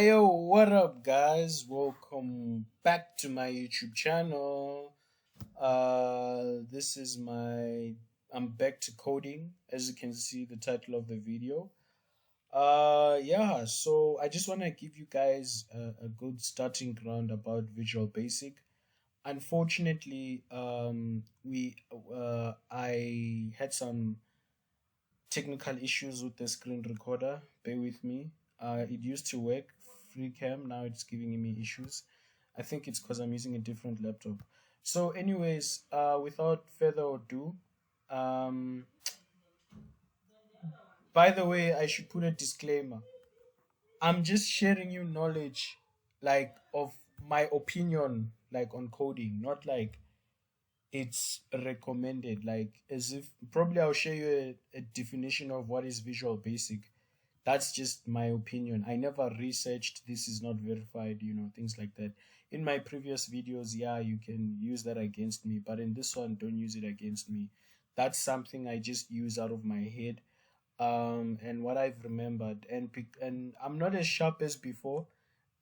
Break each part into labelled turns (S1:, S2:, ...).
S1: Yo, what up, guys? Welcome back to my YouTube channel. This is I'm back to coding, as you can see the title of the video. Yeah, so I just want to give you guys a good starting ground about Visual Basic. Unfortunately, I had some technical issues with the screen recorder. Bear with me. It used to work free cam, now it's giving me issues. I think it's because I'm using a different laptop. So, anyways, without further ado, um, by the way, I should put a disclaimer. I'm just sharing you knowledge, like of my opinion, like on coding, not like it's recommended, like as if probably I'll show you a definition of what is Visual Basic. That's just my opinion. I never researched, this is not verified, things like that. In my previous videos, yeah, you can use that against me, but in this one, don't use it against me. That's something I just use out of my head, and what I've remembered, and I'm not as sharp as before.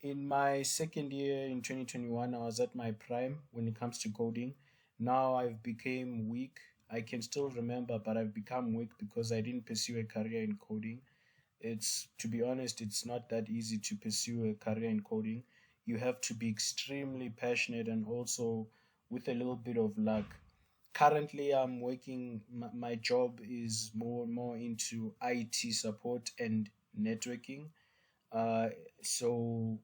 S1: In my second year in 2021, I was at my prime when it comes to coding. Now I've become weak. I can still remember, but I've become weak because I didn't pursue a career in coding. It's, to be honest, it's not that easy to pursue a career in coding. You have to be extremely passionate and also with a little bit of luck. Currently, I'm working, my job is more into IT support and networking. uh so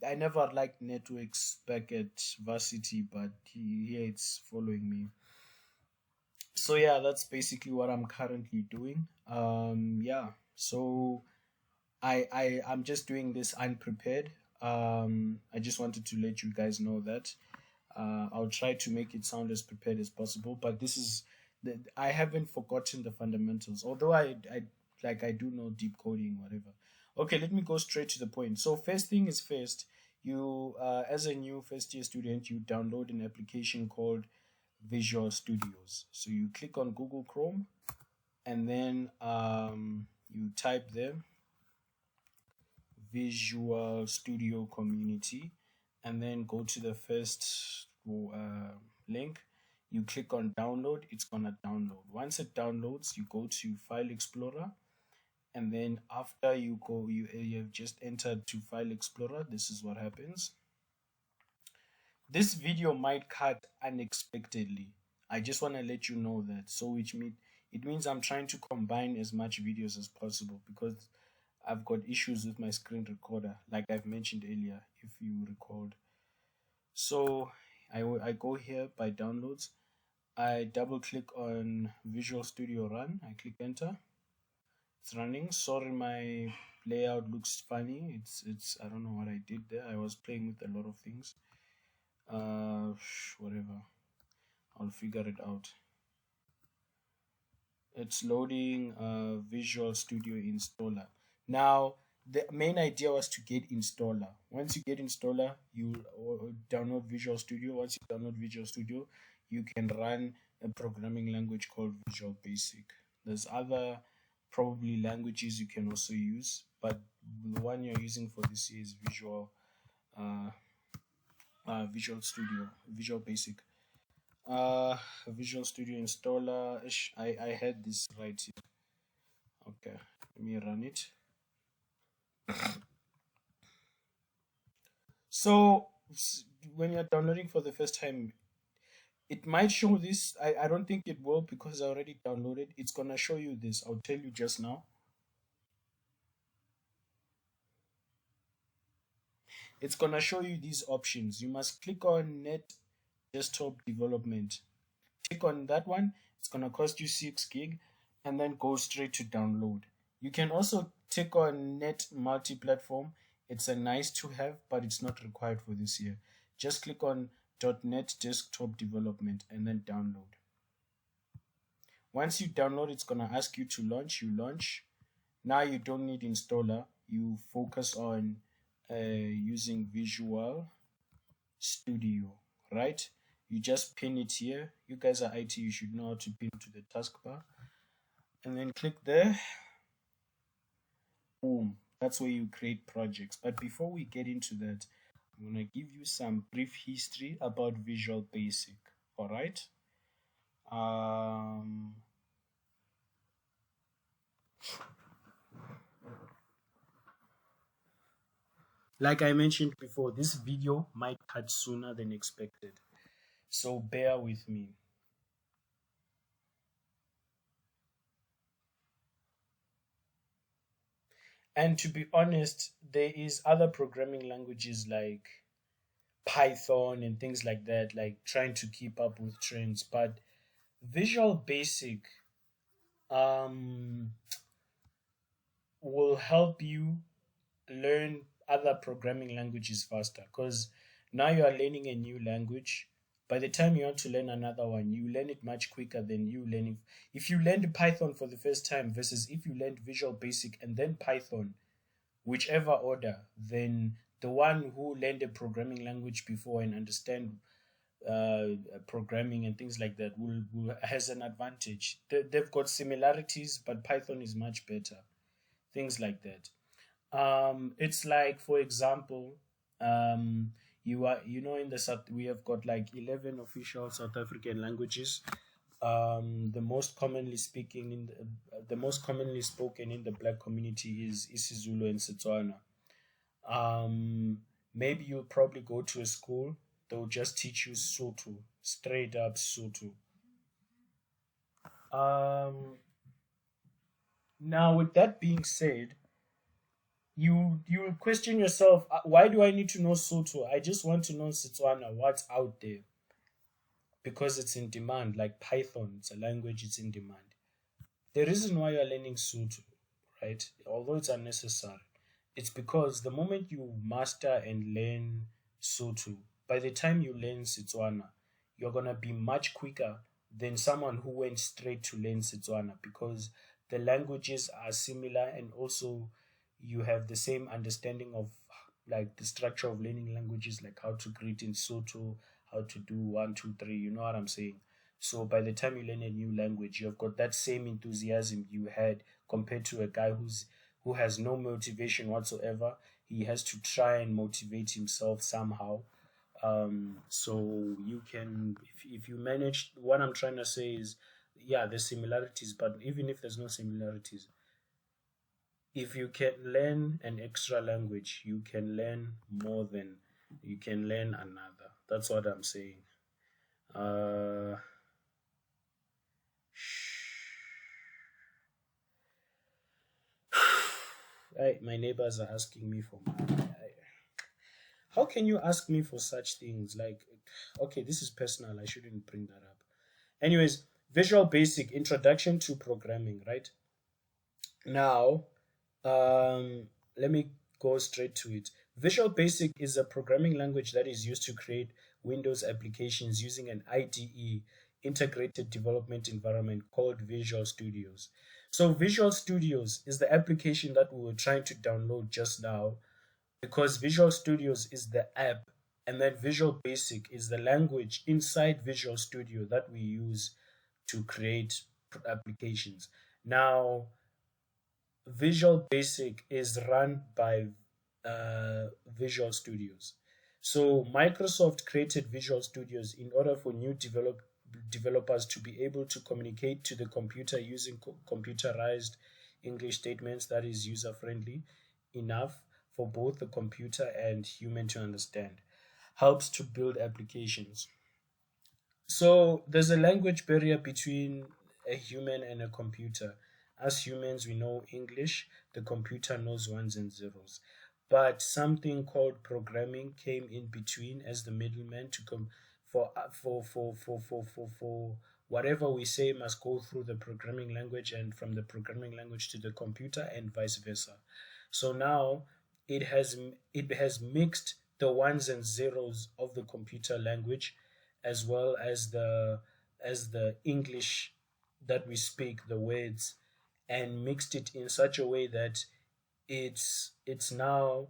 S1: I never liked networks back at varsity, but here it's following me. So yeah, that's basically what I'm currently doing. Yeah, so I'm just doing this unprepared. I just wanted to let you guys know that I'll try to make it sound as prepared as possible, but this is I haven't forgotten the fundamentals, although I do know deep coding, whatever. Okay, let me go straight to the point. So first thing is first, you as a new first year student, you download an application called Visual Studios. So you click on Google Chrome, and then you type there Visual Studio Community, and then go to the first link. You click on download, it's gonna download. Once it downloads, you go to File Explorer, and then after you have just entered to File Explorer, this is what happens. This video might cut unexpectedly. I just want to let you know that. So which mean it means I'm trying to combine as much videos as possible because I've got issues with my screen recorder, like I've mentioned earlier, if you recalled. So I go here by downloads. I double click on Visual Studio Run. I click enter. It's running. Sorry, my layout looks funny. It's I don't know what I did there. I was playing with a lot of things. Whatever. I'll figure it out. It's loading Visual Studio Installer. Now, the main idea was to get installer. Once you get installer, you download Visual Studio. Once you download Visual Studio, you can run a programming language called Visual Basic. There's other probably languages you can also use, but the one you're using for this is uh, Visual Studio, Visual Basic. Visual Studio installer. I had this right here. Okay, let me run it. So when you're downloading for the first time, it might show this. I don't think it will because I already downloaded. It's gonna show you this. I'll tell you just now. It's gonna show you these options. You must click on Net Desktop Development. Click on that one. It's gonna cost you 6 gig, and then go straight to download. You can also click on Net Multi-Platform. It's a nice to have, but it's not required for this year. Just click on .NET Desktop Development and then download. Once you download, it's gonna ask you to launch. You launch. Now you don't need installer. You focus on using Visual Studio, right? You just pin it here. You guys are IT, you should know how to pin to the taskbar. And then click there. Boom. That's where you create projects. But before we get into that, I'm going to give you some brief history about Visual Basic. All right. Um, like I mentioned before, this video might cut sooner than expected. So bear with me. And to be honest, there is other programming languages like Python and things like that, like trying to keep up with trends. But Visual Basic um, will help you learn other programming languages faster because now you are learning a new language. By the time you want to learn another one, you learn it much quicker than you learning. If you learned Python for the first time versus if you learned Visual Basic and then Python, whichever order, then the one who learned a programming language before and understand programming and things like that will has an advantage. They've got similarities, but Python is much better. Things like that. It's like, for example, you are in the South. We have got like 11 official South African languages. The most commonly speaking in the most commonly spoken in the black community is isiZulu and Setswana. Maybe you'll probably go to a school, they'll just teach you Sotho, straight up Sotho. Um, Now, with that being said, you question yourself, why do I need to know Sotho? I just want to know Setswana, what's out there, because it's in demand. Like Python, it's a language, it's in demand. The reason why you're learning Sotho, right, although it's unnecessary, it's because the moment you master and learn Sotho, by the time you learn Setswana, you're gonna be much quicker than someone who went straight to learn Setswana because the languages are similar and also you have the same understanding of like the structure of learning languages, like how to greet in Sotho, how to do one, two, three. You know what I'm saying? So by the time you learn a new language, you've got that same enthusiasm you had compared to a guy who has no motivation whatsoever. He has to try and motivate himself somehow. So you can, if you manage, what I'm trying to say is, yeah, there's similarities, but even if there's no similarities, if you can learn an extra language, you can learn more than you can learn another. That's what I'm saying. Uh, my neighbors are asking me for money. How can you ask me for such things? Like, okay, this is personal. I shouldn't bring that up. Anyways, Visual Basic Introduction to Programming, right? Now, let me go straight to it. Visual Basic is a programming language that is used to create Windows applications using an IDE, integrated development environment, called Visual Studios. So, Visual Studios is the application that we were trying to download just now because Visual Studios is the app, and then Visual Basic is the language inside Visual Studio that we use to create applications. Now, Visual Basic is run by Visual Studios. So Microsoft created Visual Studios in order for new developers to be able to communicate to the computer using computerized English statements that is user friendly enough for both the computer and human to understand. Helps to build applications. So there's a language barrier between a human and a computer. As humans, we know English, the computer knows ones and zeros. But something called programming came in between as the middleman to come for whatever we say must go through the programming language and from the programming language to the computer and vice versa. So now it has it has mixed the ones and zeros of the computer language as well as the English that we speak, the words, and mixed it in such a way that it's now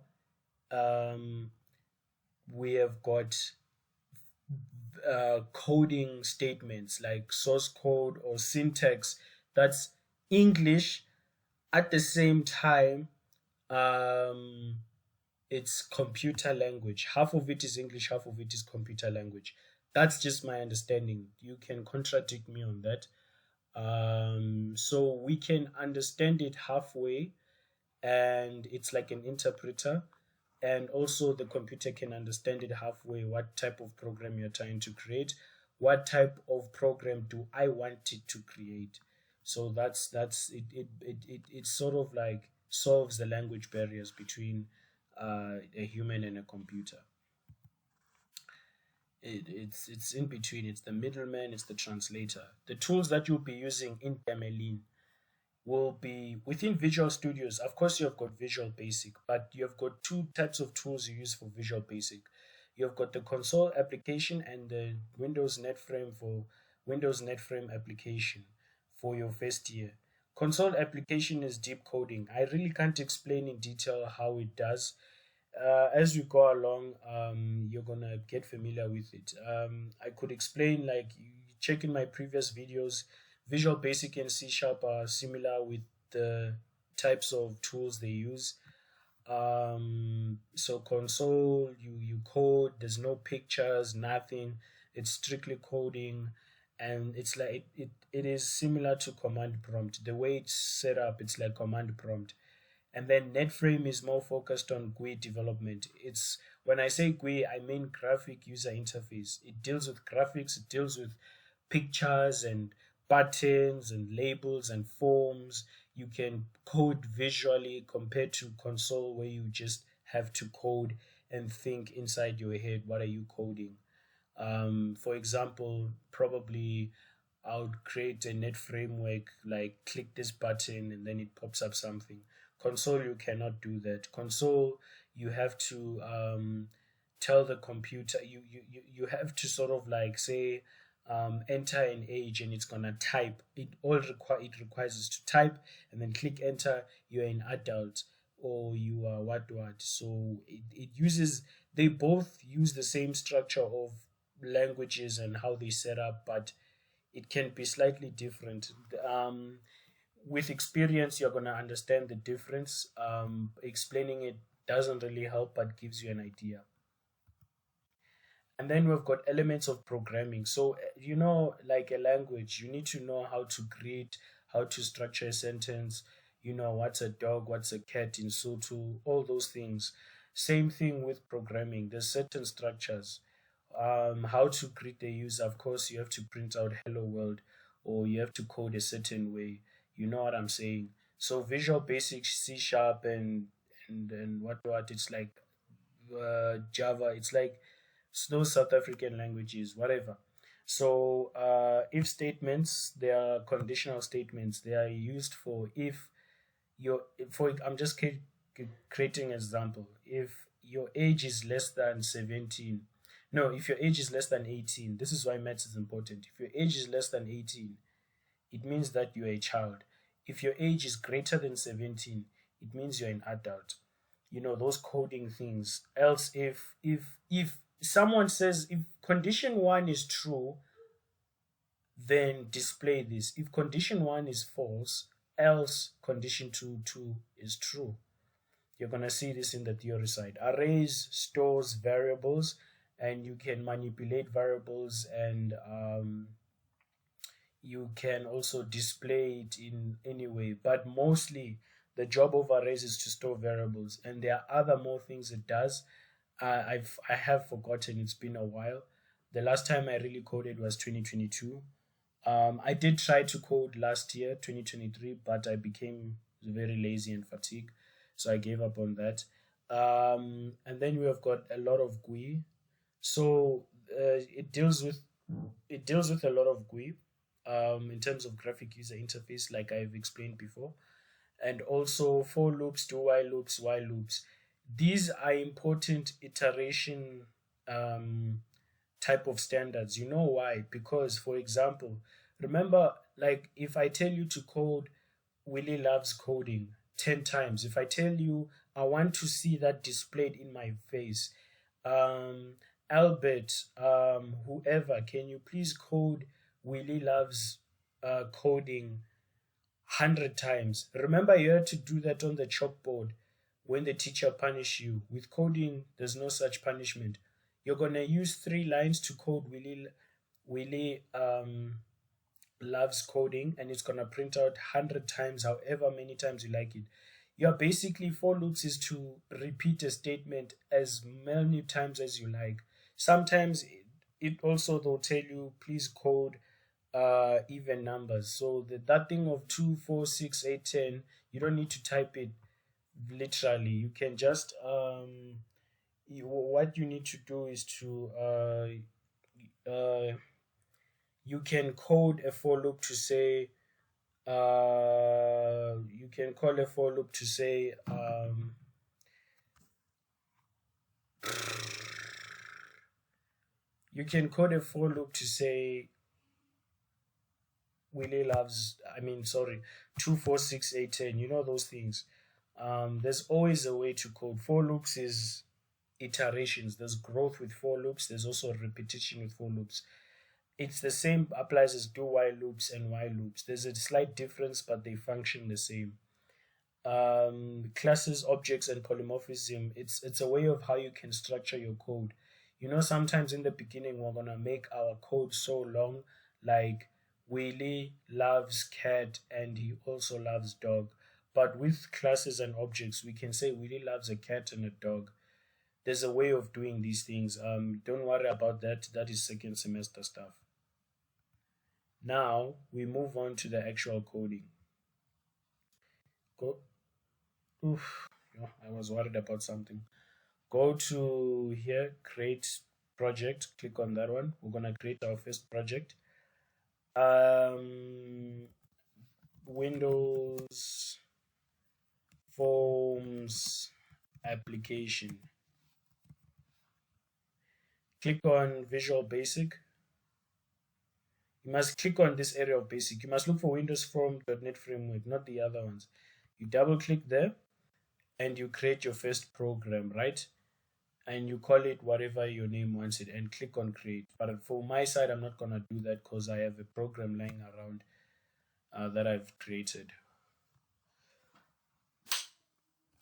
S1: um, we have got coding statements like source code or syntax that's English at the same time Um, it's computer language. Half of it is English, half of it is computer language. That's just my understanding. You can contradict me on that. So we can understand it halfway, and it's like an interpreter. And also, the computer can understand it halfway. What type of program you're trying to create? What type of program do I want it to create? So that's it. It sort of like solves the language barriers between a human and a computer. It's in between. It's the middleman. It's the translator. The tools that you'll be using in Gamelin will be within Visual Studios. Of course, you've got Visual Basic, but you've got two types of tools you use for Visual Basic. You've got the console application and the Windows NetFrame for Windows NetFrame application for your first year. Console application is deep coding. I really can't explain in detail how it does. As you go along, you're gonna get familiar with it. I could explain, like, you check in my previous videos. Visual Basic and C Sharp are similar with the types of tools they use. So console, you code. There's no pictures, nothing. It's strictly coding, and it's like it is similar to command prompt. The way it's set up, it's like command prompt. And then NetFrame is more focused on GUI development. It's when I say GUI, I mean graphic user interface. It deals with graphics, it deals with pictures and buttons and labels and forms. You can code visually compared to console where you just have to code and think inside your head, what are you coding? For example, probably I would create a net framework like click this button and then it pops up something. Console, you cannot do that. Console, you have to tell the computer, you have to sort of like say, enter an age and it's gonna type. It requires us to type and then click enter. You're an adult or you are what. So it uses, they both use the same structure of languages and how they set up, but it can be slightly different. With experience, you're going to understand the difference. Explaining it doesn't really help, but gives you an idea. And then we've got elements of programming. So, like a language, you need to know how to create, how to structure a sentence, what's a dog, what's a cat in Soto, all those things. Same thing with programming. There's certain structures. How to greet the user. Of course, you have to print out hello world or you have to code a certain way. You know what I'm saying? So Visual Basic, C Sharp, and what it's like Java. It's like those South African languages, whatever. So if statements, they are conditional statements. They are used for if your for I'm just creating an example. If your age is less than 17, no, if your age is less than 18, this is why maths is important. If your age is less than 18, it means that you're a child. If your age is greater than 17, it means you're an adult. Those coding things. Else, if someone says if condition one is true, then display this. If condition one is false, else condition two is true. You're gonna see this in the theory side. Arrays stores variables, and you can manipulate variables, and you can also display it in any way. But mostly, the job of arrays is to store variables, and there are other more things it does. I have forgotten. It's been a while. The last time I really coded was 2022. I did try to code last year, 2023, but I became very lazy and fatigued, so I gave up on that. And then we have got a lot of GUI. So it deals with a lot of GUI in terms of graphic user interface, like I've explained before, and also for loops, do while loops, while loops. These are important iteration type of standards. You know why? Because, for example, remember, like if I tell you to code Willie loves coding 10 times, if I tell you I want to see that displayed in my face, um, Albert, whoever, can you please code Willie loves coding 100 times? Remember, you had to do that on the chalkboard when the teacher punish you. With coding, there's no such punishment. You're gonna use 3 lines to code Willie loves coding, and it's gonna print out 100 times, however many times you like it. You're basically, for loops is to repeat a statement as many times as you like. Sometimes it also they'll tell you please code even numbers. So that thing of 2, 4, 6, 8, 10, you don't need to type it literally. You can just what you need to do is to you can code a for loop to say you can call a for loop to say you can code a for loop to say Willie loves, I mean, sorry, 2, 4, 6, 8, 10. You know those things. There's always a way to code. For loops is iterations. There's growth with for loops. There's also repetition with for loops. It's the same applies as do while loops and while loops. There's a slight difference, but they function the same. Classes, objects, and polymorphism. It's a way of how you can structure your code. You know, sometimes in the beginning we're gonna make our code so long, like Willie loves cat and he also loves dog. But with classes and objects, we can say Willie loves a cat and a dog. There's a way of doing these things. Don't worry about that. That is second semester stuff. Now we move on to the actual coding. Go. Oof, yeah, I was worried about something. Go to here, create project. Click on that one. We're gonna create our first project. Um, Windows Forms application. Click on Visual Basic. You must click on this area of basic. You must look for Windows Form.NET Framework, not the other ones. You double click there and you create your first program, right? And you call it whatever your name wants it and click on create. But for my side, I'm not going to do that because I have a program lying around that I've created.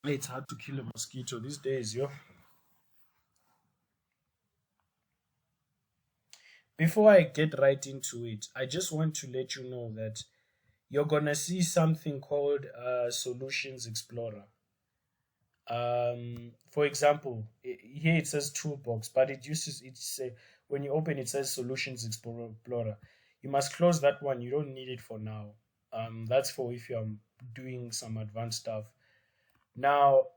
S1: It's hard to kill a mosquito these days, yo. Before I get right into it, I just want to let you know that you're gonna see something called Solutions Explorer. For example, here it says Toolbox, but when you open it says Solutions Explorer. You must close that one. You don't need it for now. That's for if you're doing some advanced stuff. Now,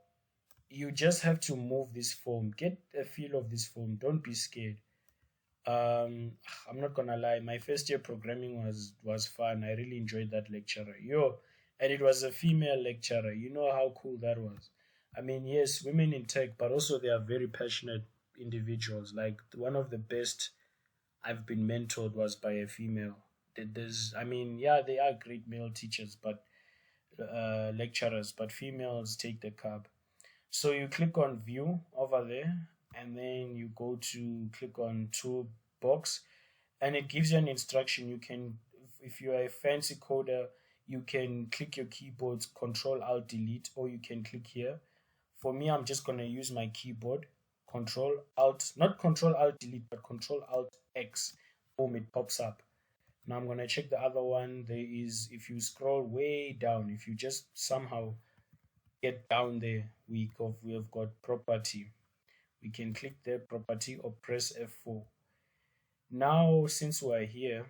S1: you just have to move this form. Get a feel of this form. Don't be scared. um I'm not gonna lie, my first year programming was fun. I really enjoyed that lecturer, yo. And it was a female lecturer. You know how cool that was. I mean, yes, women in tech, but also they are very passionate individuals. Like one of the best I've been mentored was by a female. There's, I mean, yeah, they are great male teachers, but lecturers, but females take the cab. So you click on view over there, and then you go to click on toolbox, and it gives you an instruction. You can, if you are a fancy coder, you can click your keyboards, Control Alt Delete, or you can click here. For me, I'm just gonna use my keyboard, Control Alt, not Control Alt Delete, but Control Alt X. Boom, it pops up. Now I'm gonna check the other one. There is, if you scroll way down, if you just somehow get down there, we have got property. We can click there, property, or press F4. Now, since we're here,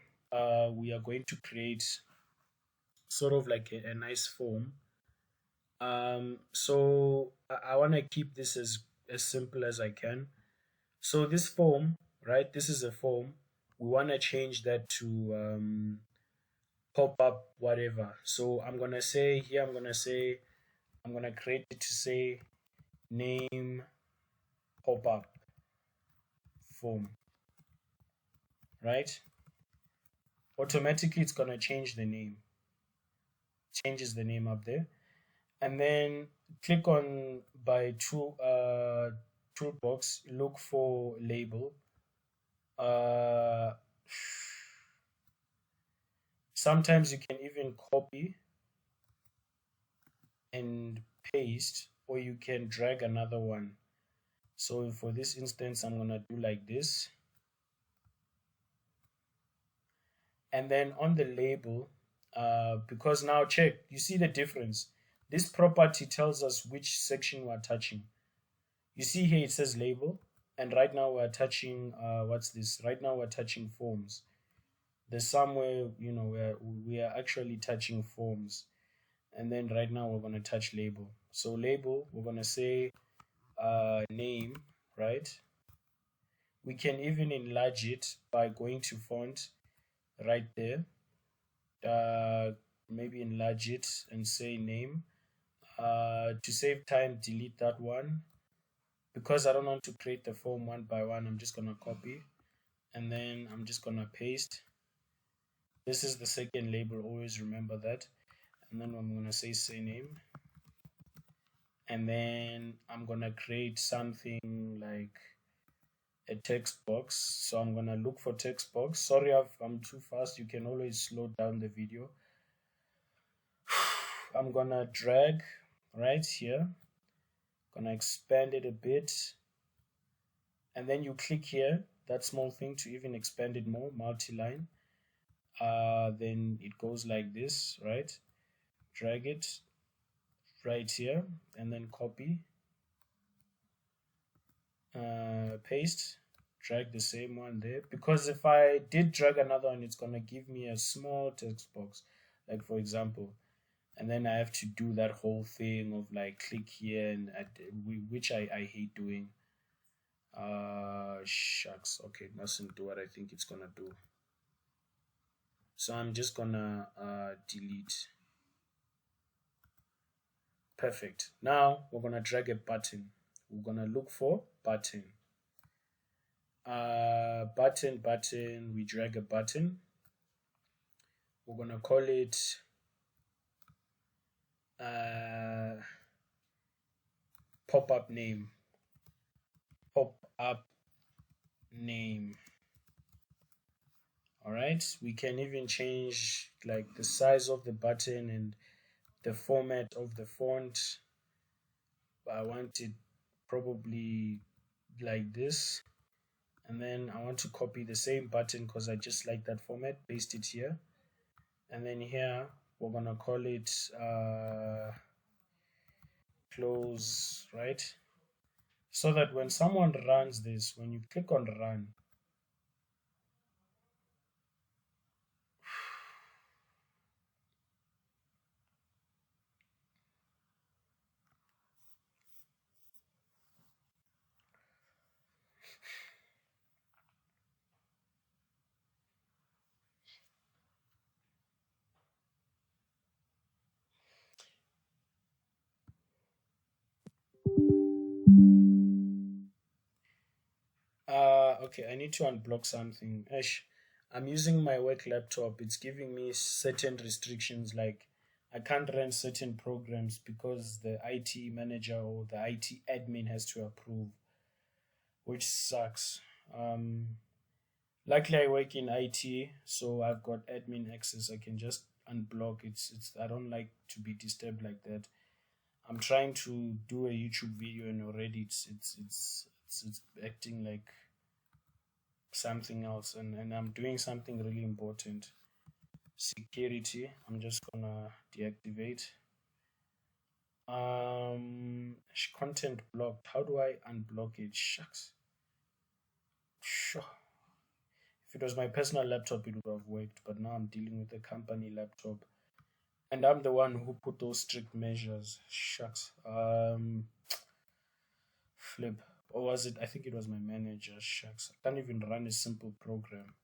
S1: we are going to create sort of like a nice form. So I want to keep this as simple as I can. So this form, right? This is a form. We want to change that to pop up whatever. So I'm gonna say here. I'm gonna create it to say name pop up form, right? Automatically, it's gonna change the name. Changes the name up there, and then click on by toolbox. Look for label. Uh, Sometimes you can even copy and paste or you can drag another one. So for this instance, I'm gonna do like this. And then on the label, because now check, you see the difference. This property tells us which section we're touching. You see here it says label, and right now we're touching what's this? Right now we're touching forms. There's somewhere, where we are actually touching forms, and then right now we're gonna touch label. So label, we're gonna say name, right? We can even enlarge it by going to font right there. Maybe enlarge it and say name. To save time, delete that one because I don't want to create the form one by one. I'm just gonna copy and then I'm just gonna paste. This is the second label, always remember that. And then I'm gonna say name, and then I'm gonna create something like a text box. So I'm gonna look for text box. Sorry if I'm too fast, you can always slow down the video. I'm gonna drag right here, gonna expand it a bit, and then you click here, that small thing, to even expand it more, multi-line. Then it goes like this, right? Drag it right here and then copy, paste, drag the same one there, because if I did drag another one, it's gonna give me a small text box, like for example, and then I have to do that whole thing of like click here and which I hate doing. Shucks, okay, it mustn't do what I think it's gonna do, so I'm just gonna delete. Perfect. Now we're gonna drag a button. We're gonna look for button. Button. We drag a button. We're gonna call it pop-up name. Pop-up name. All right. We can even change like the size of the button and the format of the font. I want it probably like this, and then I want to copy the same button because I just like that format, paste it here, and then here we're gonna call it close, right? So that when someone runs this, when you click on run, okay, I need to unblock something. Ash, I'm using my work laptop. It's giving me certain restrictions, like I can't run certain programs because the IT manager or the IT admin has to approve, which sucks. Luckily, I work in IT, so I've got admin access. I can just unblock. It's. I don't like to be disturbed like that. I'm trying to do a YouTube video, and already it's acting like something else, and I'm doing something really important. Security. I'm just gonna deactivate. Content blocked. How do I unblock it? Shucks. Sure. If it was my personal laptop, it would have worked, but now I'm dealing with a company laptop, and I'm the one who put those strict measures. Shucks. Flip. Or was it? I think it was my manager. Shucks. I can't even run a simple program.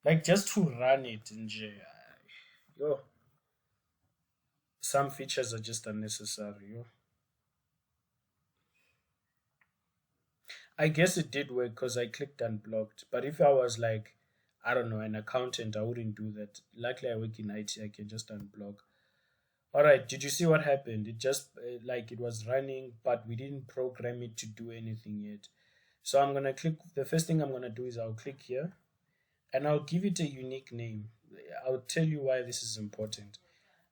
S1: Like just to run it in J. Yo, some features are just unnecessary. Yo. I guess it did work because I clicked unblocked. But if I was like, I don't know, an accountant, I wouldn't do that. Luckily, I work in IT. I can just unblock. All right. Did you see what happened? It just like it was running, but we didn't program it to do anything yet. So I'm gonna click. The first thing I'm gonna do is I'll click here, and I'll give it a unique name. I'll tell you why this is important.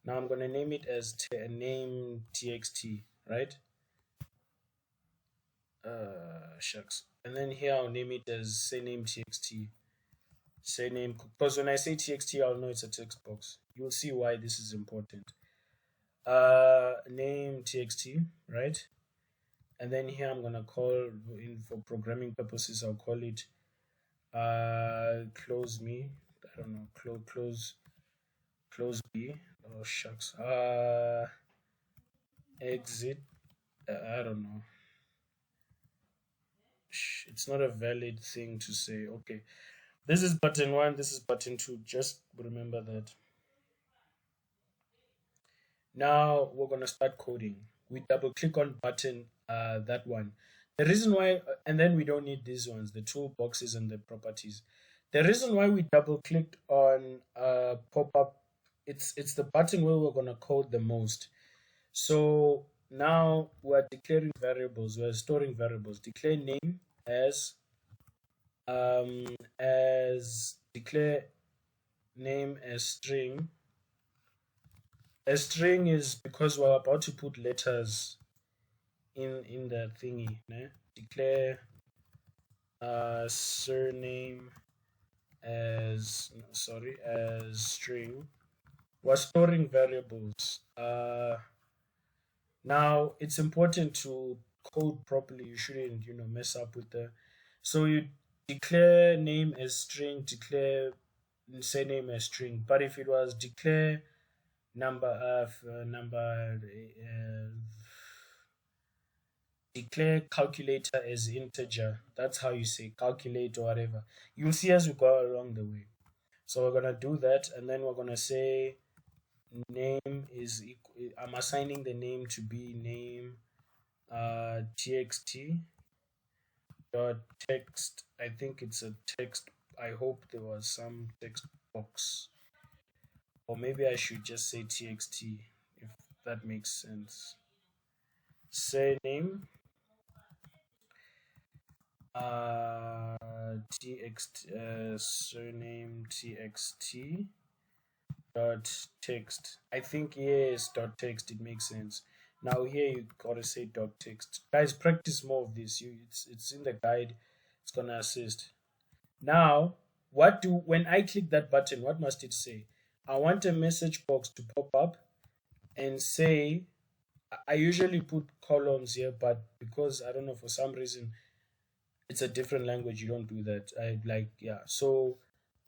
S1: Now I'm gonna name it as name txt, right? Shucks. And then here I'll name it as say name txt. Say name, because when I say txt, I'll know it's a text box. You'll see why this is important. Name txt, right? And then here I'm gonna call in for programming purposes. I'll call it close me. I don't know, close b. Oh shucks. Exit. I don't know. It's not a valid thing to say. Okay, this is button one. This is button two. Just remember that. Now we're gonna start coding. We double click on button that one. The reason why, and then we don't need these ones, the toolboxes and the properties. The reason why we double clicked on pop up, it's the button where we're gonna code the most. So now we're declaring variables. We're storing variables. Declare name as declare name as string. A string is because we're about to put letters in the thingy. Ne? Declare surname as as string. We're storing variables. Now it's important to code properly. You shouldn't mess up with the. So you declare name as string, declare say name as string. But if it was declare declare calculator as integer, that's how you say calculate or whatever. You'll see as we go along the way. So we're gonna do that, and then we're gonna say name is equal. I'm assigning the name to be name txt dot text. I think it's a text. I hope there was some text box, or maybe I should just say txt if that makes sense. Say name txt surname txt dot text. I think yes dot text, it makes sense. Now here you gotta say dot text. Guys, practice more of this. It's in the guide. It's gonna assist. Now, when I click that button, what must it say? I want a message box to pop up and say, I usually put columns here, but because I don't know, for some reason it's a different language, you don't do that. I like, yeah. So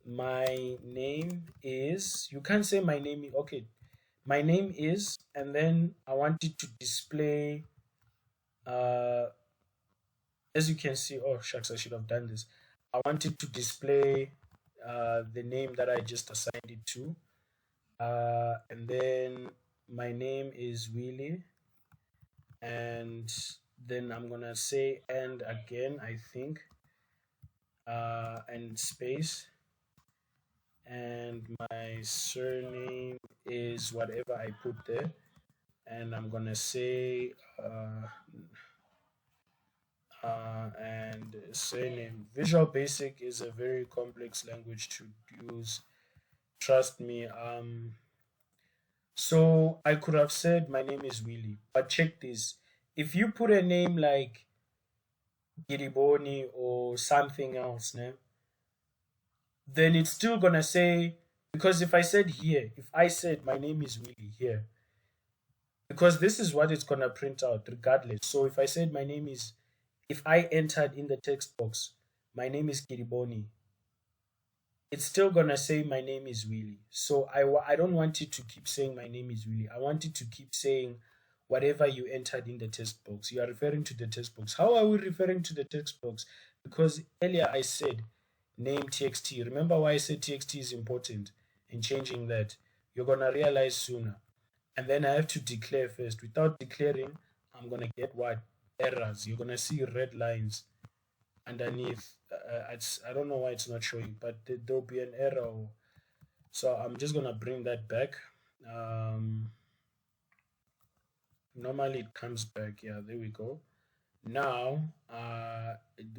S1: my name is, you can't say my name, okay. My name is, and then I want it to display, uh, as you can see, oh shucks, I should have done this. I want it to display the name that I just assigned it to. And then my name is Willie, and then I'm gonna say and again, I think, and space, and my surname is whatever I put there, and I'm gonna say and surname. Visual Basic is a very complex language to use. Trust me. So I could have said my name is Willie, but check this. If you put a name like Giriboni or something else, ne, then it's still gonna say, because if I said here, if I said my name is Willie here, because this is what it's gonna print out regardless. So if I said my name is, if I entered in the text box, my name is Giriboni, it's still gonna say my name is Willie. So I don't want it to keep saying my name is Willie. I want it to keep saying whatever you entered in the text box. You are referring to the text box. How are we referring to the text box? Because earlier I said name txt. Remember why I said txt is important in changing that? You're gonna realize sooner. And then I have to declare first. Without declaring, I'm gonna get what? Errors. You're gonna see red lines underneath. I don't know why it's not showing, but there'll be an error. So I'm just gonna bring that back. Normally it comes back. Yeah, there we go. Now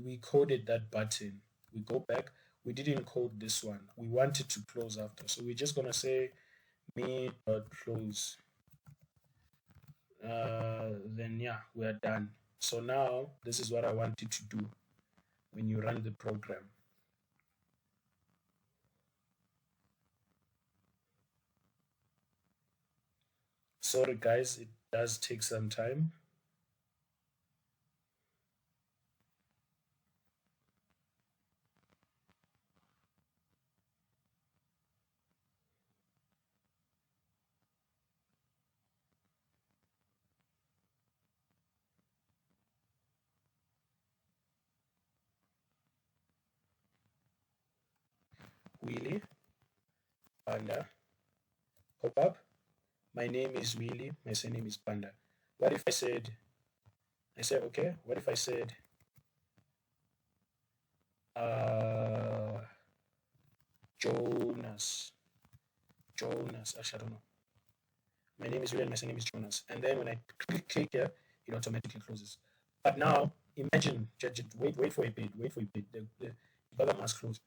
S1: we coded that button. We go back. We didn't code this one. We wanted to close after, so we're just gonna say me dot close. Then yeah, we are done. So now this is what I want you to do when you run the program. Sorry guys, it does take some time. Willie, Panda, pop up. My name is Willie, my surname is Panda. What if I said, okay, what if I said, uh, Jonas? Jonas, actually, I don't know. My name is Willie and my surname is Jonas. And then when I click here, it automatically closes. But now, imagine, wait for a bit, the program must close.